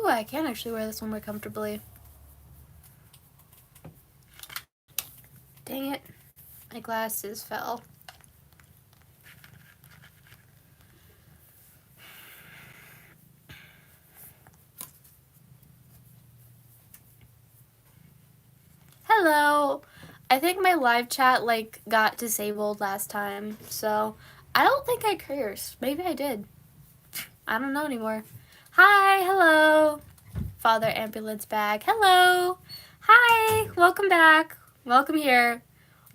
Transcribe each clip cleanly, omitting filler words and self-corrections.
Ooh, I can actually wear this one more comfortably. Dang it. My glasses fell. Hello. I think my live chat like got disabled last time, so I don't think I cursed. Maybe I did. I don't know anymore. Hi, hello. Father Ambulance Bag. Hello. Hi. Welcome back. Welcome here.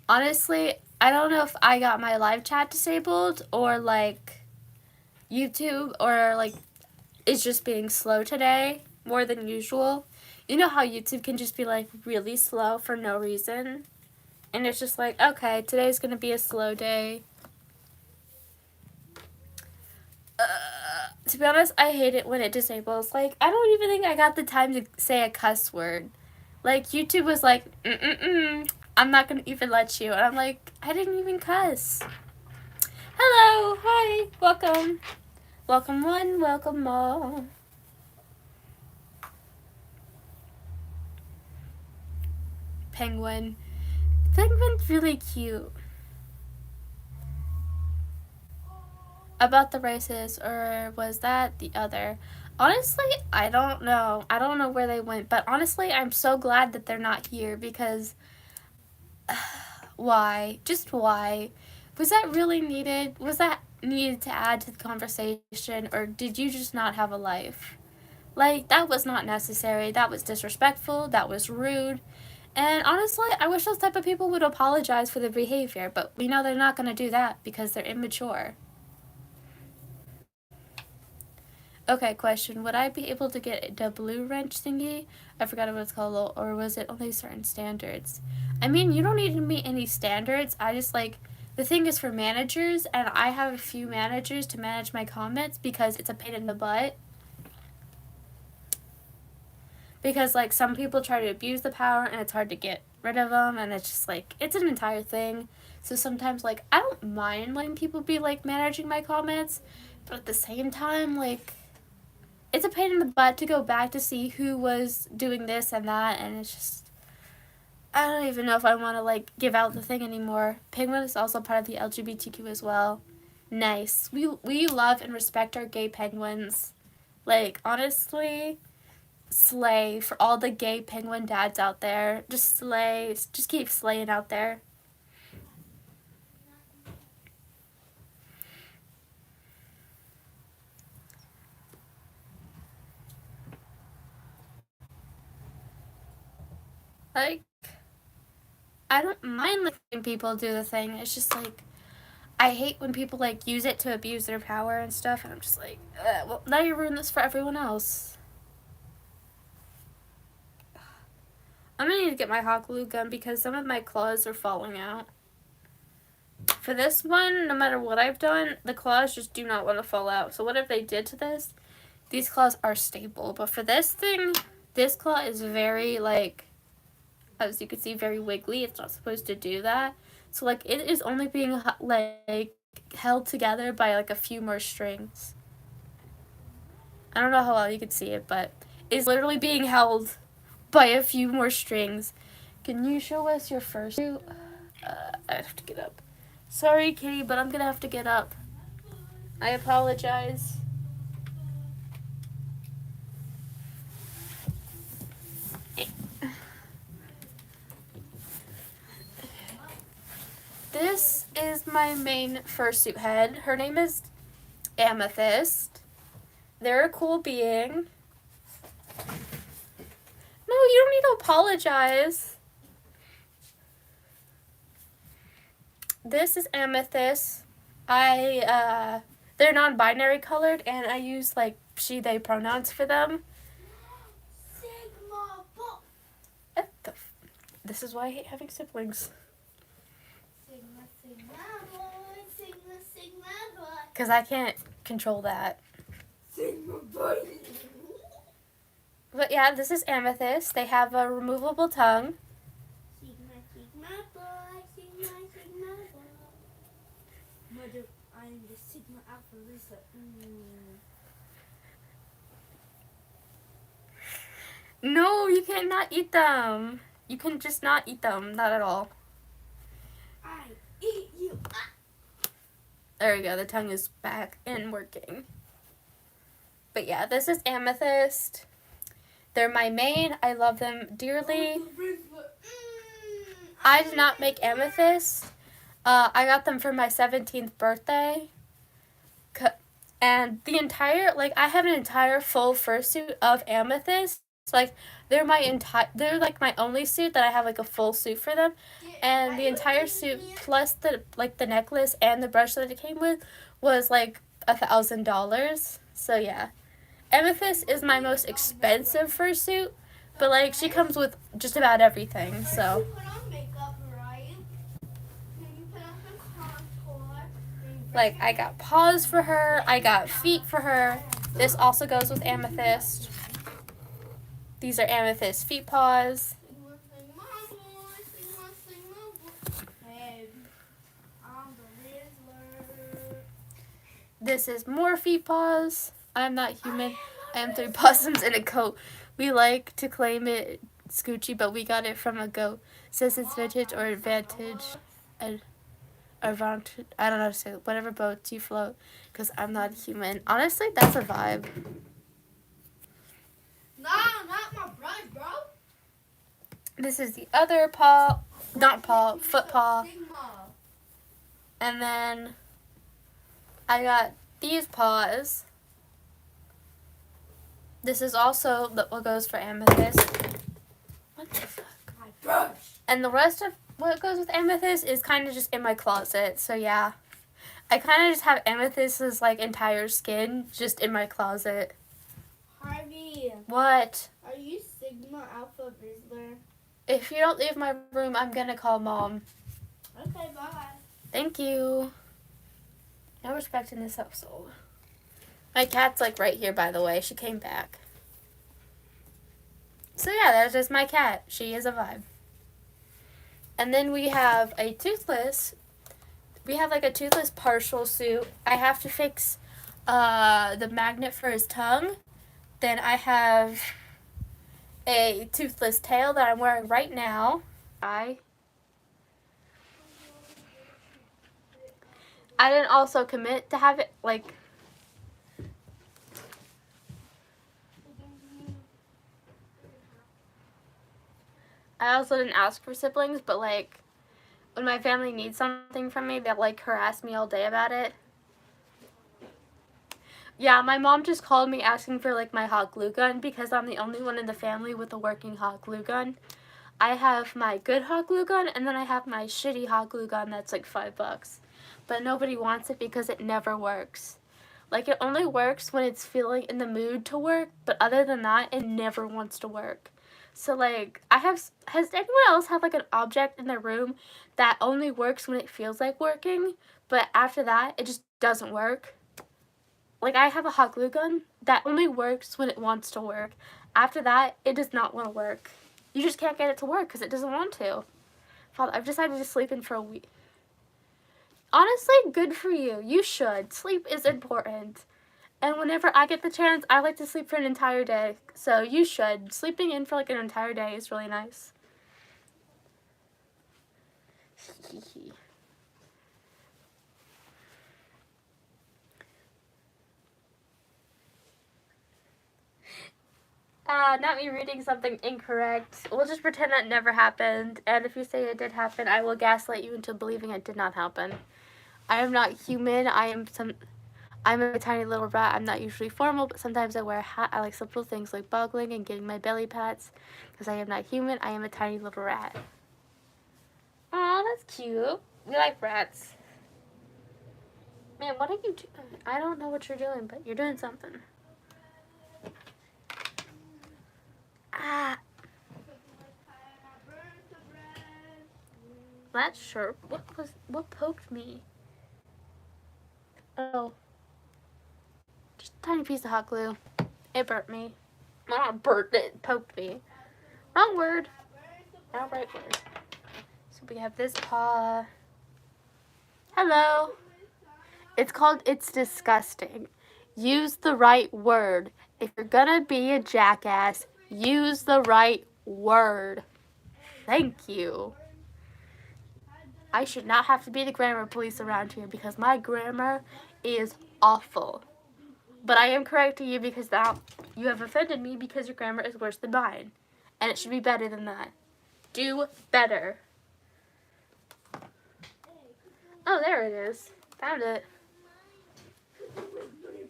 Honestly, I don't know if I got my live chat disabled or like YouTube or like it's just being slow today more than usual. You know how YouTube can just be like really slow for no reason? And it's just like, okay, today's gonna be a slow day. To be honest, I hate it when it disables. Like, I don't even think I got the time to say a cuss word. Like, YouTube was like, I'm not gonna even let you. And I'm like, I didn't even cuss. Hello, hi, welcome. Welcome one, welcome all. Penguin. Penguin's really cute. About the races, or was that the other? Honestly, I don't know. I don't know where they went, but honestly, I'm so glad that they're not here because why? Just why? Was that really needed? Was that needed to add to the conversation, or did you just not have a life? Like, that was not necessary. That was disrespectful. That was rude. And honestly, I wish those type of people would apologize for their behavior, but we know they're not going to do that because they're immature. Okay, question. Would I be able to get the blue wrench thingy? I forgot what it's called, or was it only certain standards? I mean, you don't need to meet any standards. I just like, the thing is for managers, and I have a few managers to manage my comments because it's a pain in the butt. Because, like, some people try to abuse the power, and it's hard to get rid of them, and it's just, like, it's an entire thing. So sometimes, like, I don't mind letting people be, like, managing my comments, but at the same time, like, it's a pain in the butt to go back to see who was doing this and that, and it's just, I don't even know if I want to, like, give out the thing anymore. Penguin is also part of the LGBTQ as well. Nice. We love and respect our gay penguins. Like, honestly, slay for all the gay penguin dads out there. Just slay. Just keep slaying out there. Like, I don't mind letting people do the thing. It's just like, I hate when people like use it to abuse their power and stuff, and I'm just like, well, now you ruin this for everyone else. I'm gonna need to get my hot glue gun because some of my claws are falling out. For this one, no matter what I've done, the claws just do not want to fall out. So whatever they did to this, these claws are stable. But for this thing, this claw is very, like, as you can see, very wiggly. It's not supposed to do that. So, like, it is only being, like, held together by, like, a few more strings. I don't know how well you can see it, but it's literally being held by a few more strings. Can you show us your first? I have to get up. Sorry, Kitty, but I'm gonna have to get up. I apologize. This is my main fursuit head. Her name is Amethyst. They're a cool being. No, you don't need to apologize. This is Amethyst. They're non-binary colored, and I use, like, she, they pronouns for them. Sigma boy. This is why I hate having siblings. Sigma, Sigma boy, Sigma, Sigma boy. Because I can't control that. Sigma boy. But yeah, this is Amethyst. They have a removable tongue. Sigma, Sigma boy, Sigma, Sigma boy. Mother, I'm the Sigma Alpha Lisa. No, you cannot eat them. You can just not eat them. Not at all. I eat you. There we go. The tongue is back and working. But yeah, this is amethyst. They're my main. I love them dearly. I did not make amethyst. I got them for my 17th birthday. And the entire, like, I have an entire full fursuit of amethyst. Like, they're like my only suit that I have, like, a full suit for them. And the entire suit, plus the necklace and the brush that it came with, was like $1,000. So yeah, amethyst is my most expensive fursuit, but like she comes with just about everything. So like I got paws for her, I got feet for her. This also goes with amethyst. These are amethyst feet paws. This is more feet paws. I'm not human. I am 3 possums in a coat. We like to claim it Scoochie, but we got it from a goat. Says it's vintage or advantage. Advantage. I don't know how to say it. Whatever boats you float, because I'm not human. Honestly, that's a vibe. No, not my brush, bro. This is the other paw. Not paw. Foot paw. And then I got these paws. This is also what goes for amethyst. What the fuck? My brush. And the rest of what goes with amethyst is kind of just in my closet. So yeah, I kind of just have amethyst's like entire skin just in my closet. Harvey. What? Are you Sigma Alpha Rizzler? If you don't leave my room, I'm gonna call Mom. Okay, bye. Thank you. No respect in this household. My cat's like right here, by the way. She came back. So yeah, that's just my cat. She is a vibe. And then we have a toothless. We have like a toothless partial suit. I have to fix the magnet for his tongue. Then I have a toothless tail that I'm wearing right now. I didn't also commit to have it like. I also didn't ask for siblings, but like when my family needs something from me, they like harass me all day about it. Yeah, my mom just called me asking for like my hot glue gun because I'm the only one in the family with a working hot glue gun. I have my good hot glue gun and then I have my shitty hot glue gun that's like $5. But nobody wants it because it never works. Like it only works when it's feeling in the mood to work, but other than that, it never wants to work. So like has anyone else have like an object in their room that only works when it feels like working, but after that it just doesn't work? Like I have a hot glue gun that only works when it wants to work. After that, it does not want to work. You just can't get it to work because it doesn't want to. Father, I've decided to sleep in for a week. Honestly, good for you. You should. Sleep is important. And whenever I get the chance, I like to sleep for an entire day. So you should. Sleeping in for like an entire day is really nice. Not me reading something incorrect. We'll just pretend that never happened. And if you say it did happen, I will gaslight you into believing it did not happen. I am not human. I'm a tiny little rat. I'm not usually formal, but sometimes I wear a hat. I like simple things like boggling and getting my belly pats. Because I am not human. I am a tiny little rat. Aw, that's cute. We like rats. Man, what are you doing? I don't know what you're doing, but you're doing something. Ah. That's sharp. What poked me? Oh. Just a tiny piece of hot glue. It burnt me. Not burnt, it poked me. Wrong word. Not right word. So we have this paw. Hello. It's called It's Disgusting. Use the right word. If you're gonna be a jackass, Use the right word. Thank you. I should not have to be the grammar police around here because my grammar is awful. But I am correcting you because now you have offended me because your grammar is worse than mine. And it should be better than that. Do better. Oh, there it is. Found it.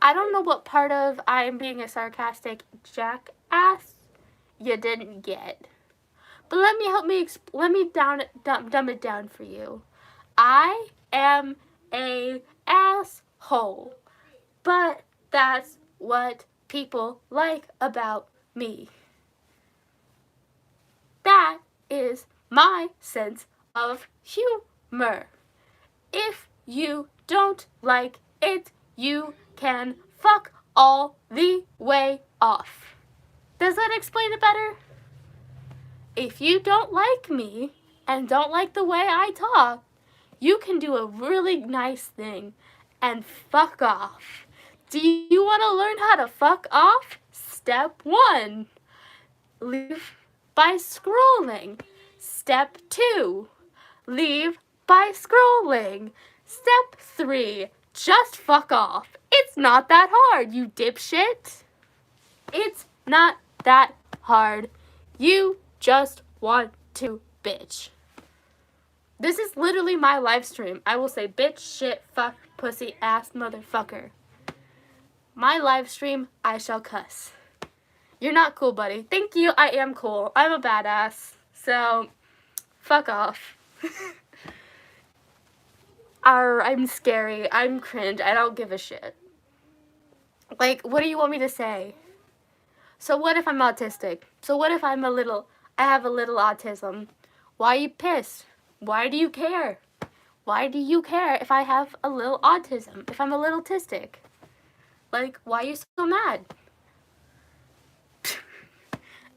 I don't know what part of I am being a sarcastic jackass you didn't get. But let me dumb it down for you. I am a asshole. But that's what people like about me. That is my sense of humor. If you don't like it, you can fuck all the way off. Does that explain it better? If you don't like me and don't like the way I talk, you can do a really nice thing and fuck off. Do you want to learn how to fuck off? Step 1. Leave by scrolling. Step 2. Leave by scrolling. Step 3. Just fuck off. It's not that hard, you dipshit. It's not that hard. You just want to bitch. This is literally my live stream. I will say bitch, shit, fuck, pussy, ass, motherfucker. My live stream, I shall cuss. You're not cool, buddy. Thank you, I am cool. I'm a badass. So, fuck off. I'm scary. I'm cringe. I don't give a shit. Like, what do you want me to say? So what if I'm autistic? So what if I have a little autism? Why are you pissed? Why do you care? Why do you care if I have a little autism? If I'm a little autistic? Like, why are you so mad?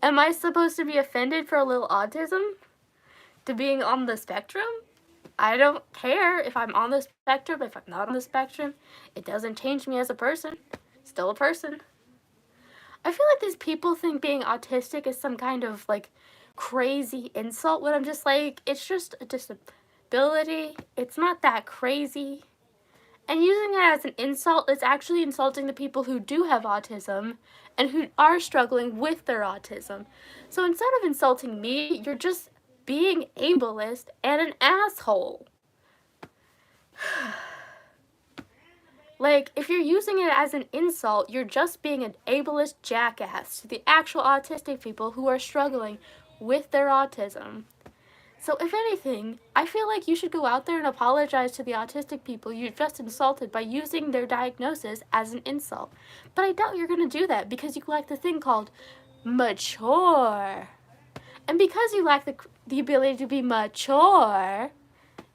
Am I supposed to be offended for a little autism? To being on the spectrum? I don't care if I'm on the spectrum, if I'm not on the spectrum. It doesn't change me as a person. Still a person. I feel like these people think being autistic is some kind of, like, crazy insult when I'm just like, it's just a disability. It's not that crazy. And using it as an insult is actually insulting the people who do have autism and who are struggling with their autism. So instead of insulting me, you're just being ableist and an asshole. Like, if you're using it as an insult, you're just being an ableist jackass to the actual autistic people who are struggling with their autism. So if anything, I feel like you should go out there and apologize to the autistic people you just insulted by using their diagnosis as an insult. But I doubt you're going to do that because you lack the thing called mature. And because you lack the ability to be mature,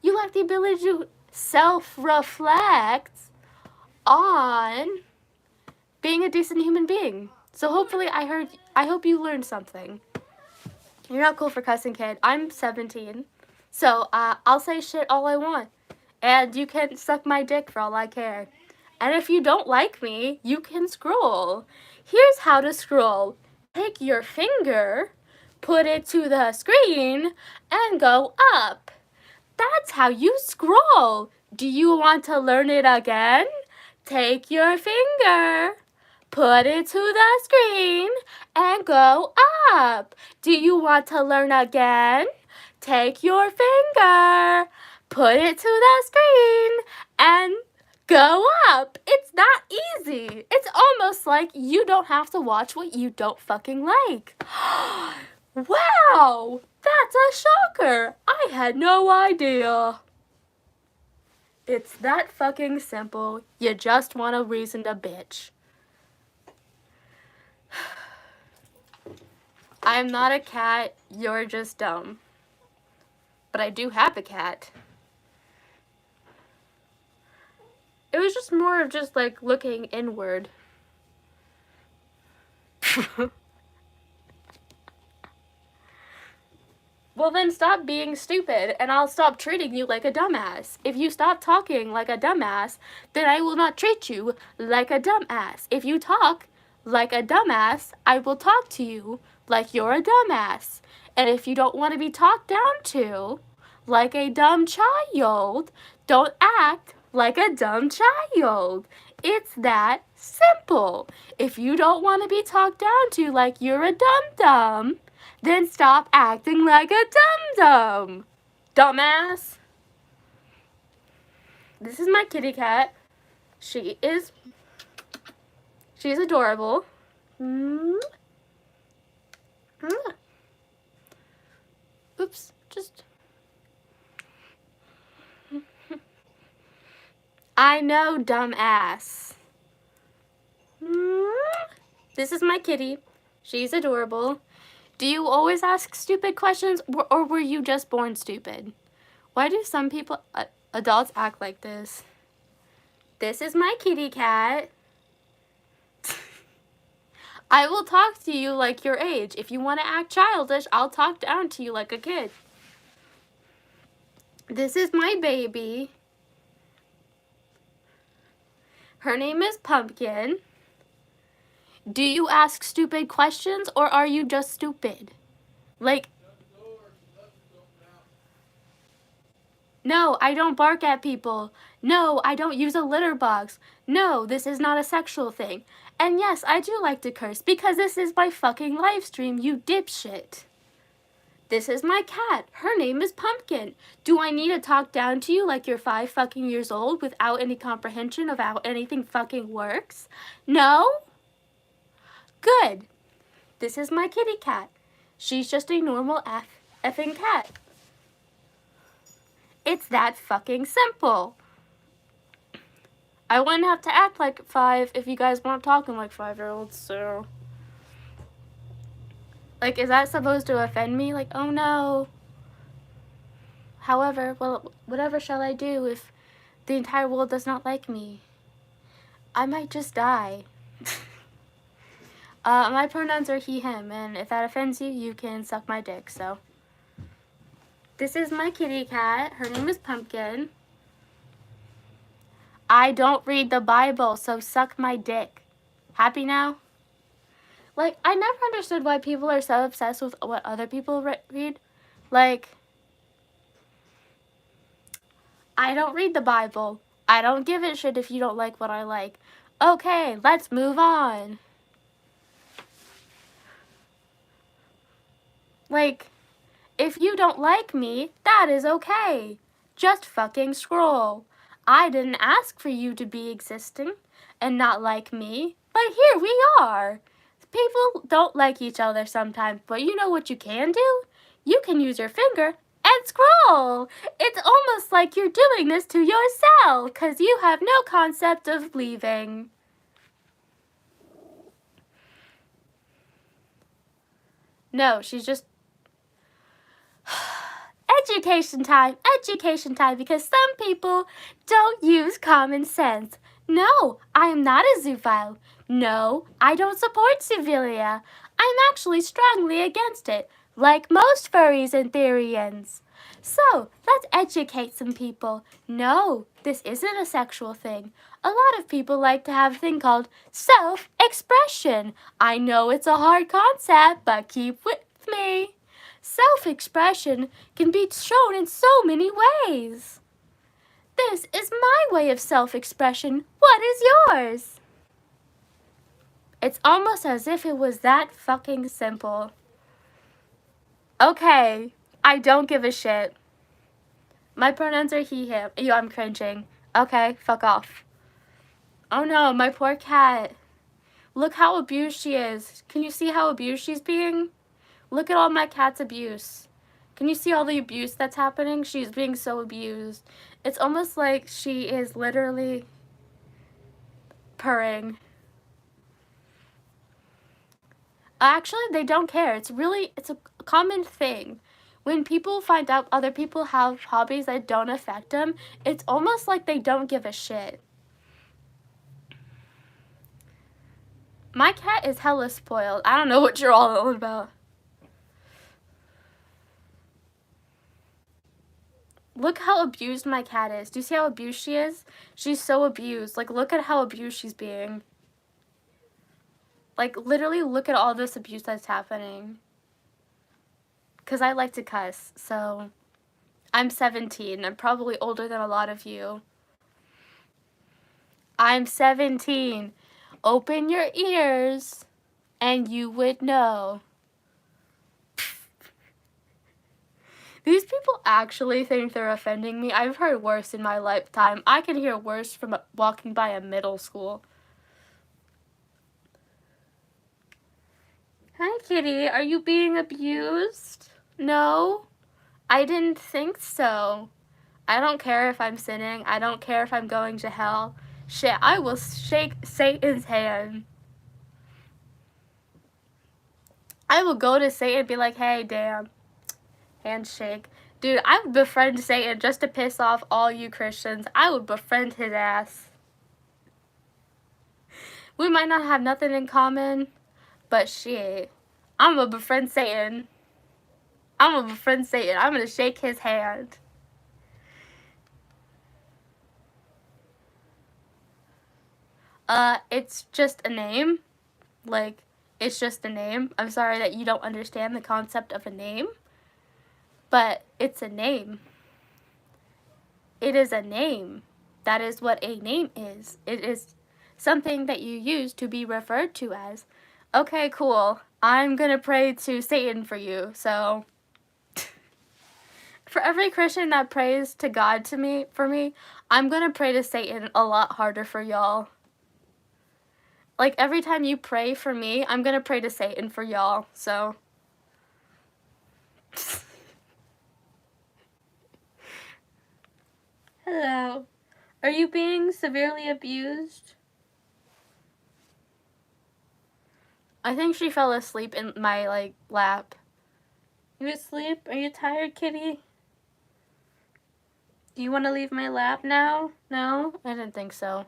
you lack the ability to self-reflect on being a decent human being. So hopefully I hope you learned something. You're not cool for cussing, kid. I'm 17. So I'll say shit all I want. And you can suck my dick for all I care. And if you don't like me, you can scroll. Here's how to scroll. Take your finger, put it to the screen, and go up. That's how you scroll. Do you want to learn it again? Take your finger, put it to the screen, and go up. Do you want to learn again? Take your finger, put it to the screen, and go up. It's that easy. It's almost like you don't have to watch what you don't fucking like. Wow, that's a shocker. I had no idea. It's that fucking simple. You just want a reason to bitch. I am not a cat. You're just dumb. But I do have a cat. It was just more of just like looking inward. Well, then stop being stupid, and I'll stop treating you like a dumbass. If you stop talking like a dumbass, then I will not treat you like a dumbass. If you talk like a dumbass, I will talk to you like you're a dumbass. And if you don't want to be talked down to like a dumb child, don't act like a dumb child. It's that simple. If you don't want to be talked down to like you're a dum-dum, then stop acting like a dum-dum. Dumbass. This is my kitty cat. She's adorable. Oops, just. I know, dumbass. This is my kitty. She's adorable. Do you always ask stupid questions, or were you just born stupid? Why do some people, adults, act like this? This is my kitty cat. I will talk to you like your age. If you want to act childish, I'll talk down to you like a kid. This is my baby. Her name is Pumpkin. Do you ask stupid questions, or are you just stupid? Like, no, I don't bark at people. No, I don't use a litter box. No, this is not a sexual thing. And yes, I do like to curse because this is my fucking live stream, you dipshit. This is my cat. Her name is Pumpkin. Do I need to talk down to you like you're 5 fucking years old without any comprehension of how anything fucking works? No? Good. This is my kitty cat. She's just a normal effing cat. It's that fucking simple. I wouldn't have to act like 5 if you guys weren't talking like 5-year-olds, so. Like, is that supposed to offend me? Like, oh no. However, well, whatever shall I do if the entire world does not like me? I might just die. My pronouns are he, him, and if that offends you, you can suck my dick, so. This is my kitty cat. Her name is Pumpkin. I don't read the Bible, so suck my dick. Happy now? Like, I never understood why people are so obsessed with what other people read. Like, I don't read the Bible. I don't give a shit if you don't like what I like. Okay, let's move on. Like, if you don't like me, that is okay. Just fucking scroll. I didn't ask for you to be existing and not like me, but here we are. People don't like each other sometimes, but you know what you can do? You can use your finger and scroll. It's almost like you're doing this to yourself because you have no concept of leaving. No, she's just... Education time, because some people don't use common sense. No, I am not a zoophile. No, I don't support zoophilia. I'm actually strongly against it, like most furries and therians. So, let's educate some people. No, this isn't a sexual thing. A lot of people like to have a thing called self-expression. I know it's a hard concept, but keep with me. Self-expression can be shown in so many ways. This is my way of self-expression. What is yours? It's almost as if it was that fucking simple. Okay, I don't give a shit. My pronouns are he, him. Ew, I'm cringing. Okay, fuck off. Oh no, my poor cat. Look how abused she is. Can you see how abused she's being? Look at all my cat's abuse. Can you see all the abuse that's happening? She's being so abused. It's almost like she is literally purring. Actually, they don't care. It's a common thing. When people find out other people have hobbies that don't affect them, it's almost like they don't give a shit. My cat is hella spoiled. I don't know what you're all about. Look how abused my cat is. Do you see how abused she is? She's so abused. Like, look at how abused she's being. Like, literally look at all this abuse that's happening. Because I like to cuss, so I'm 17. I'm probably older than a lot of you. I'm 17. Open your ears, and you would know. These people actually think they're offending me. I've heard worse in my lifetime. I can hear worse from walking by a middle school. Hi, kitty. Are you being abused? No? I didn't think so. I don't care if I'm sinning. I don't care if I'm going to hell. Shit, I will shake Satan's hand. I will go to Satan and be like, hey, damn. Handshake. Dude, I would befriend Satan just to piss off all you Christians. I would befriend his ass. We might not have nothing in common, but shit. I'm gonna befriend Satan. I'm gonna befriend Satan. I'm gonna shake his hand. It's just a name. Like, it's just a name. I'm sorry that you don't understand the concept of a name, but it's a name. It is a name. That is what a name is. It is something that you use to be referred to as. Okay, cool. I'm gonna pray to Satan for you. So, for every Christian that prays to God for me, I'm gonna pray to Satan a lot harder for y'all. Like, every time you pray for me, I'm gonna pray to Satan for y'all. So. Hello. Are you being severely abused? I think she fell asleep in my, like, lap. You asleep? Are you tired, kitty? Do you want to leave my lap now? No? I didn't think so.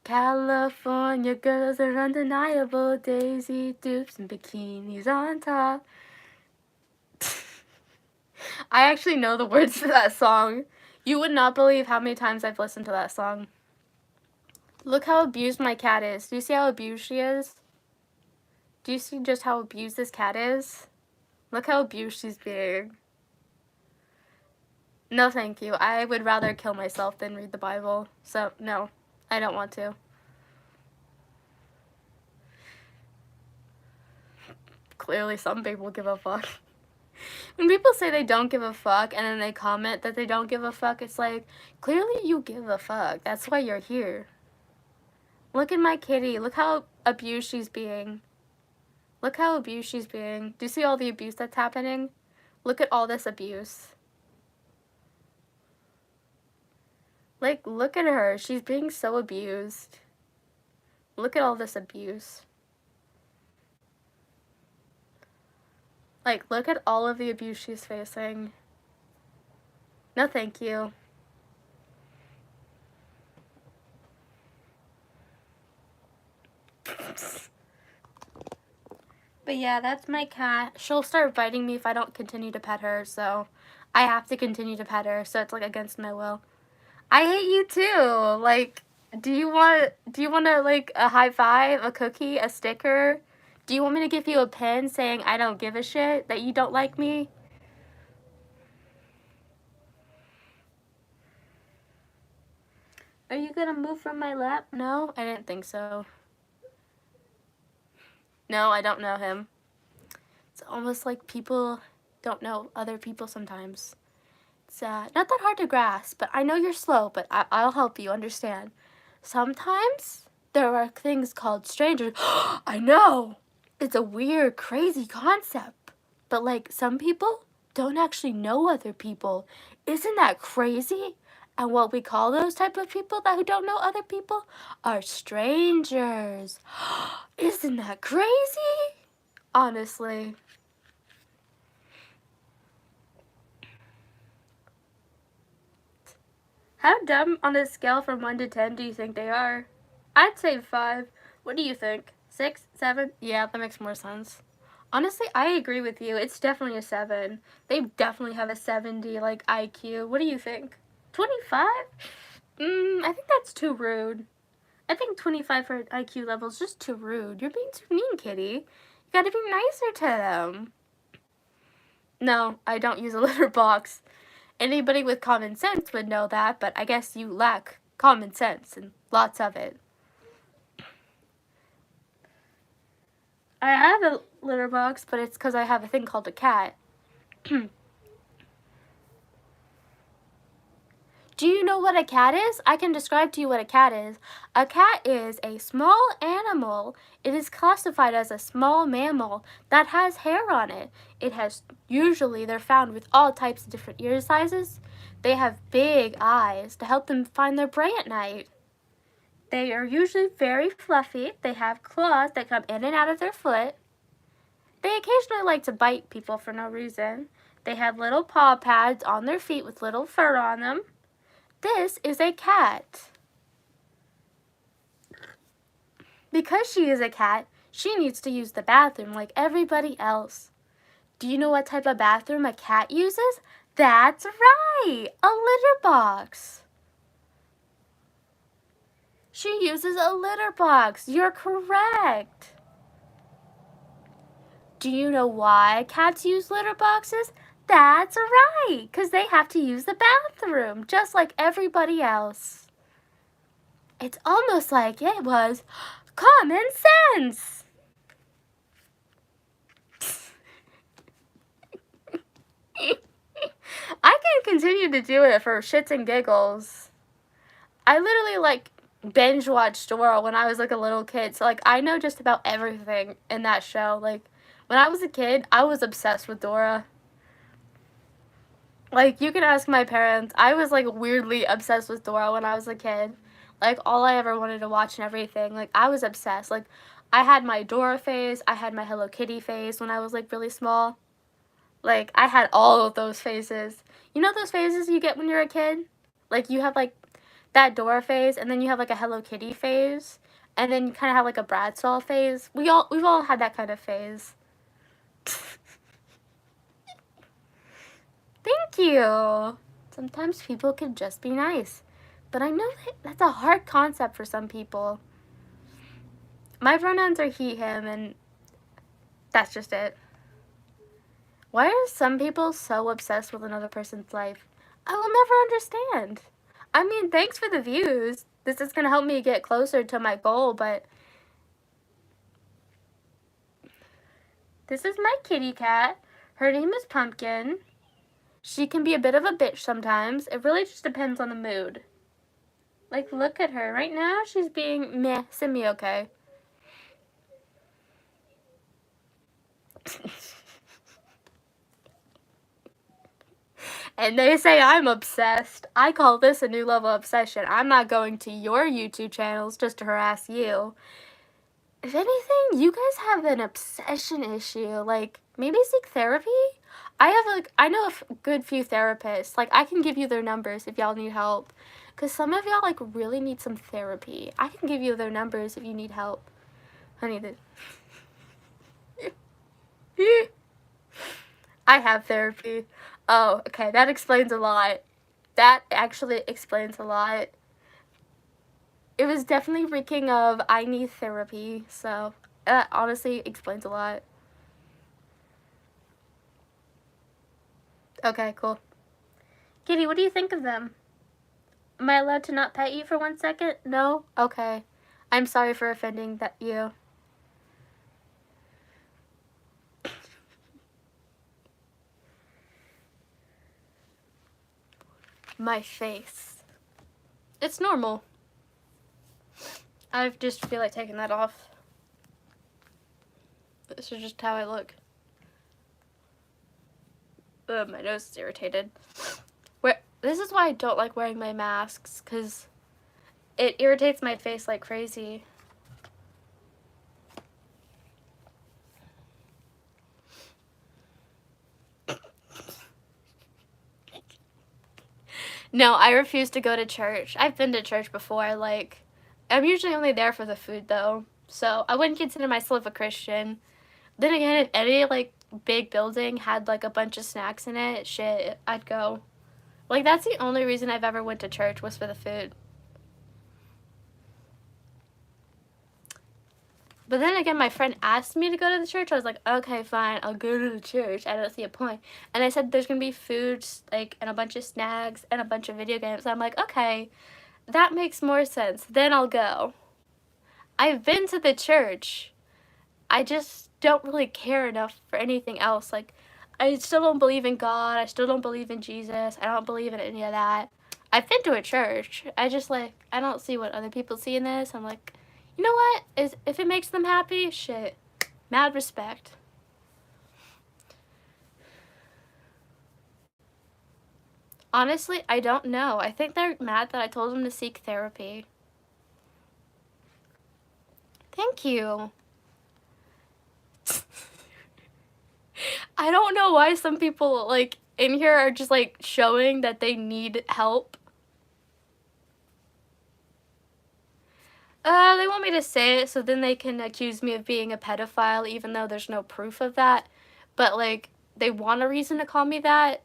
California girls are undeniable. Daisy Dukes and bikinis on top. I actually know the words to that song. You would not believe how many times I've listened to that song. Look how abused my cat is. Do you see how abused she is? Do you see just how abused this cat is? Look how abused she's being. No, thank you. I would rather kill myself than read the Bible. So, no, I don't want to. Clearly, some people give a fuck. When people say they don't give a fuck and then they comment that they don't give a fuck, it's like, clearly you give a fuck. That's why you're here. Look at my kitty. Look how abused she's being. Look how abused she's being. Do you see all the abuse that's happening? Look at all this abuse. Like, look at her. She's being so abused. Look at all this abuse. Like, look at all of the abuse she's facing. No, thank you. But yeah, that's my cat. She'll start biting me if I don't continue to pet her, so I have to continue to pet her, so it's like against my will. I hate you too. Like, do you want to like a high five, a cookie, a sticker? Do you want me to give you a pin saying I don't give a shit, that you don't like me? Are you gonna move from my lap? No, I didn't think so. No, I don't know him. It's almost like people don't know other people sometimes. It's not that hard to grasp, but I know you're slow, but I'll help you understand. Sometimes there are things called strangers. I know! It's a weird, crazy concept. But like, some people don't actually know other people. Isn't that crazy? And what we call those type of people who don't know other people are strangers. Isn't that crazy? Honestly. How dumb on a scale from 1 to 10 do you think they are? I'd say 5. What do you think? 6? 7? Yeah, that makes more sense. Honestly, I agree with you. It's definitely a 7. They definitely have a 70, like, IQ. What do you think? 25? I think that's too rude. I think 25 for IQ level is just too rude. You're being too mean, kitty. You gotta be nicer to them. No, I don't use a litter box. Anybody with common sense would know that, but I guess you lack common sense and lots of it. I have a litter box, but it's because I have a thing called a cat. Do you know what a cat is? I can describe to you what a cat is. A cat is a small animal. It is classified as a small mammal that has hair on it. Usually they're found with all types of different ear sizes. They have big eyes to help them find their prey at night. They are usually very fluffy. They have claws that come in and out of their foot. They occasionally like to bite people for no reason. They have little paw pads on their feet with little fur on them. This is a cat. Because she is a cat, she needs to use the bathroom like everybody else. Do you know what type of bathroom a cat uses? That's right, a litter box. She uses a litter box. You're correct. Do you know why cats use litter boxes? That's right, because they have to use the bathroom, just like everybody else. It's almost like it was common sense. I can continue to do it for shits and giggles. I literally binge watched Dora when I was a little kid, so I know just about everything in that show. When I was a kid, I was obsessed with Dora. You can ask my parents. I was, weirdly obsessed with Dora when I was a kid. All I ever wanted to watch and everything. I was obsessed. I had my Dora phase. I had my Hello Kitty phase when I was, really small. I had all of those phases. You know those phases you get when you're a kid? You have, that Dora phase, and then you have, a Hello Kitty phase. And then you kind of have, a Bradshaw phase. We've all had that kind of phase. Thank you. Sometimes people can just be nice. But I know that's a hard concept for some people. My pronouns are he, him, and that's just it. Why are some people so obsessed with another person's life? I will never understand. I mean, thanks for the views. This is going to help me get closer to my goal, but this is my kitty cat. Her name is Pumpkin. She can be a bit of a bitch sometimes. It really just depends on the mood. Look at her. Right now, she's being meh, semi-okay. And they say I'm obsessed. I call this a new level of obsession. I'm not going to your YouTube channels just to harass you. If anything, you guys have an obsession issue. Maybe seek therapy? I know a good few therapists. I can give you their numbers if y'all need help. Because some of y'all, really need some therapy. I can give you their numbers if you need help. Honey, I have therapy. Oh, okay, that explains a lot. That actually explains a lot. It was definitely reeking of I need therapy, so that honestly explains a lot. Okay, cool. Kitty, what do you think of them? Am I allowed to not pet you for 1 second? No? Okay. I'm sorry for offending you. My face. It's normal. I just feel like taking that off. This is just how I look. Ugh, my nose is irritated. This is why I don't like wearing my masks, because it irritates my face like crazy. No, I refuse to go to church. I've been to church before. I'm usually only there for the food, though. So I wouldn't consider myself a Christian. Then again, if any, big building had, a bunch of snacks in it, shit, I'd go. That's the only reason I've ever went to church was for the food. But then again, my friend asked me to go to the church. I was like, okay, fine, I'll go to the church. I don't see a point. And they said there's going to be food, like, and a bunch of snacks and a bunch of video games. I'm like, okay, that makes more sense. Then I'll go. I've been to the church. I just don't really care enough for anything else. Like, I still don't believe in God. I still don't believe in Jesus. I don't believe in any of that. I've been to a church. I just, like, I don't see what other people see in this. I'm like, you know what? If it makes them happy, shit. Mad respect. Honestly, I don't know. I think they're mad that I told them to seek therapy. Thank you. I don't know why some people, like, in here are just, like, showing that they need help. They want me to say it so then they can accuse me of being a pedophile even though there's no proof of that. But, like, they want a reason to call me that.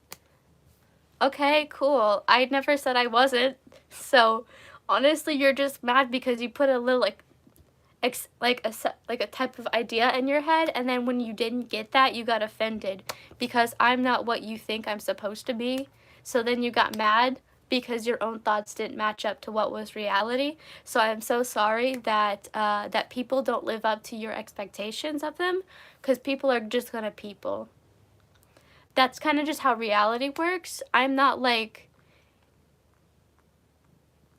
Okay, cool. I never said I wasn't. So, honestly, you're just mad because you put a little, like a type of idea in your head, and then when you didn't get that, you got offended because I'm not what you think I'm supposed to be. So then you got mad because your own thoughts didn't match up to what was reality. So I'm so sorry that that people don't live up to your expectations of them, because people are just gonna people. That's kind of just how reality works. I'm not like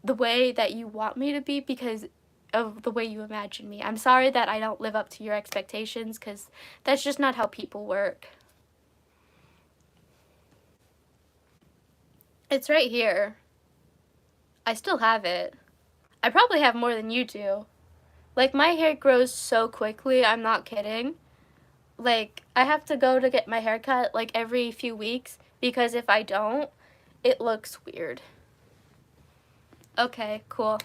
the way that you want me to be because of the way you imagine me. I'm sorry that I don't live up to your expectations, because that's just not how people work. It's right here. I still have it. I probably have more than you do. Like, my hair grows so quickly, I'm not kidding. Like, I have to go to get my hair cut, like, every few weeks, because if I don't, it looks weird. Okay, cool.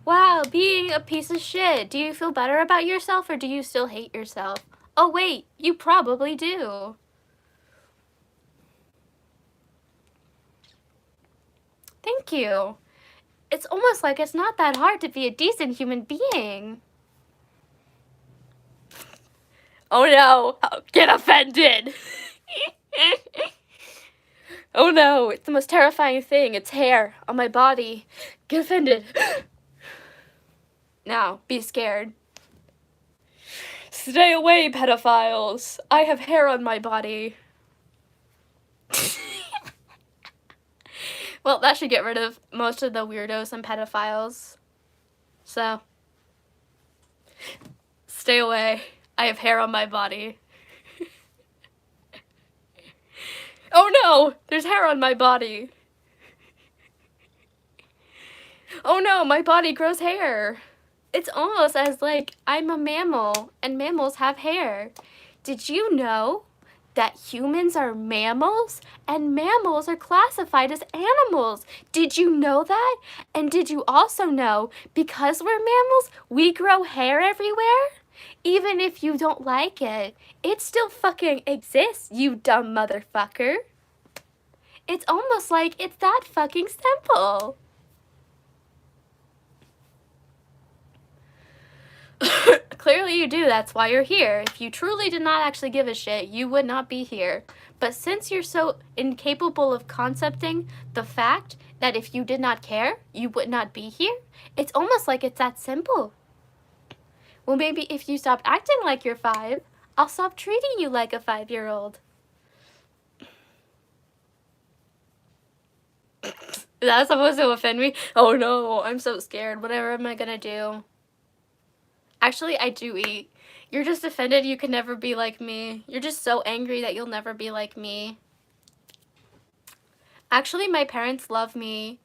Wow, being a piece of shit. Do you feel better about yourself, or do you still hate yourself? Oh wait, you probably do. Thank you. It's almost like it's not that hard to be a decent human being. Oh no, I'll get offended. Oh no, it's the most terrifying thing. It's hair on my body. Get offended. Now, be scared. Stay away, pedophiles. I have hair on my body. Well, that should get rid of most of the weirdos and pedophiles. So, stay away. I have hair on my body. Oh no, there's hair on my body. Oh no, my body grows hair. It's almost as like I'm a mammal and mammals have hair. Did you know that humans are mammals and mammals are classified as animals? Did you know that? And did you also know because we're mammals, we grow hair everywhere? Even if you don't like it, it still fucking exists, you dumb motherfucker. It's almost like it's that fucking simple. Clearly you do, that's why you're here. If you truly did not actually give a shit, you would not be here. But since you're so incapable of concepting the fact that if you did not care, you would not be here, it's almost like it's that simple. Well, maybe if you stopped acting like you're 5, I'll stop treating you like a 5-year-old. Is that supposed to offend me? Oh no, I'm so scared. Whatever am I gonna do? Actually, I do eat. You're just offended you can never be like me. You're just so angry that you'll never be like me. Actually, my parents love me.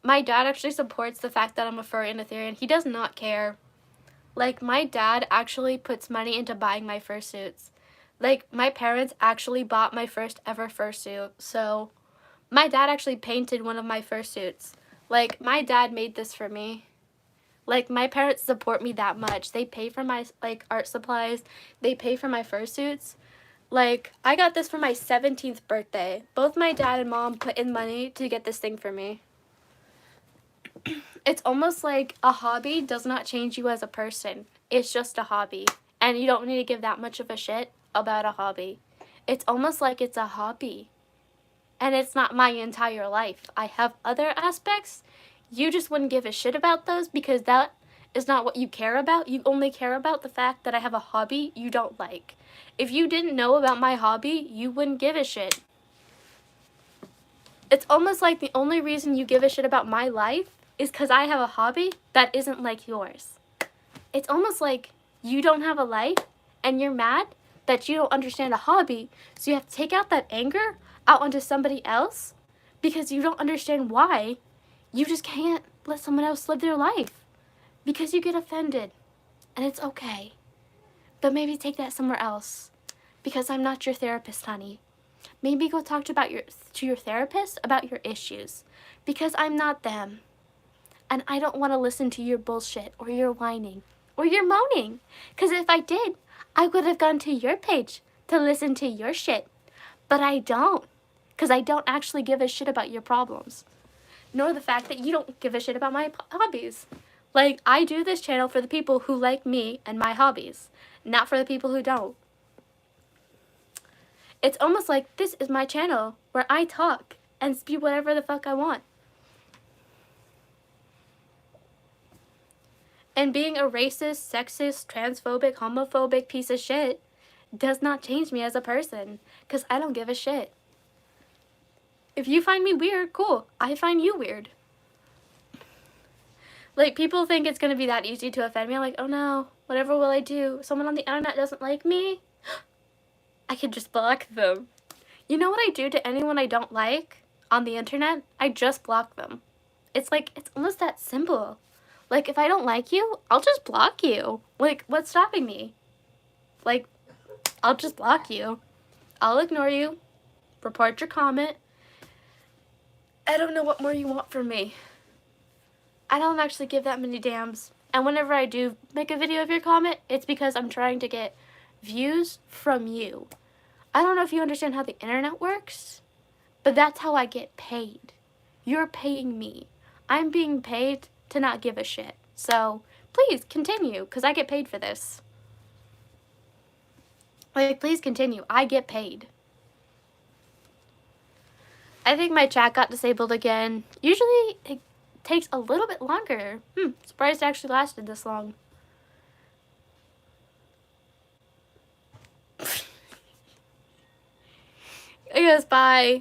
My dad actually supports the fact that I'm a furry and a Therian. He does not care. Like, my dad actually puts money into buying my fursuits. Like, my parents actually bought my first ever fursuit. So, my dad actually painted one of my fursuits. Like, my dad made this for me. Like, my parents support me that much. They pay for my, like, art supplies. They pay for my fursuits. Like, I got this for my 17th birthday. Both my dad and mom put in money to get this thing for me. It's almost like a hobby does not change you as a person. It's just a hobby. And you don't need to give that much of a shit about a hobby. It's almost like it's a hobby. And it's not my entire life. I have other aspects. You just wouldn't give a shit about those because that is not what you care about. You only care about the fact that I have a hobby you don't like. If you didn't know about my hobby, you wouldn't give a shit. It's almost like the only reason you give a shit about my life is because I have a hobby that isn't like yours. It's almost like you don't have a life and you're mad that you don't understand a hobby, so you have to take out that anger out onto somebody else because you don't understand why. You just can't let someone else live their life because you get offended, and it's okay. But maybe take that somewhere else because I'm not your therapist, honey. Maybe go talk to your therapist about your issues because I'm not them. And I don't want to listen to your bullshit or your whining or your moaning. Because if I did, I would have gone to your page to listen to your shit. But I don't. Because I don't actually give a shit about your problems. Nor the fact that you don't give a shit about my hobbies. Like, I do this channel for the people who like me and my hobbies. Not for the people who don't. It's almost like this is my channel where I talk and spew whatever the fuck I want. And being a racist, sexist, transphobic, homophobic piece of shit does not change me as a person, because I don't give a shit. If you find me weird, cool. I find you weird. Like, people think it's going to be that easy to offend me. I'm like, oh no, whatever will I do? Someone on the internet doesn't like me? I could just block them. You know what I do to anyone I don't like on the internet? I just block them. It's like, it's almost that simple. Like, if I don't like you, I'll just block you. Like, what's stopping me? Like, I'll just block you. I'll ignore you. Report your comment. I don't know what more you want from me. I don't actually give that many damns. And whenever I do make a video of your comment, it's because I'm trying to get views from you. I don't know if you understand how the internet works, but that's how I get paid. You're paying me. I'm being paid to not give a shit. So please continue, because I get paid for this. Like, please continue. I get paid. I think my chat got disabled again. Usually it takes a little bit longer. Surprised it actually lasted this long. I guess bye.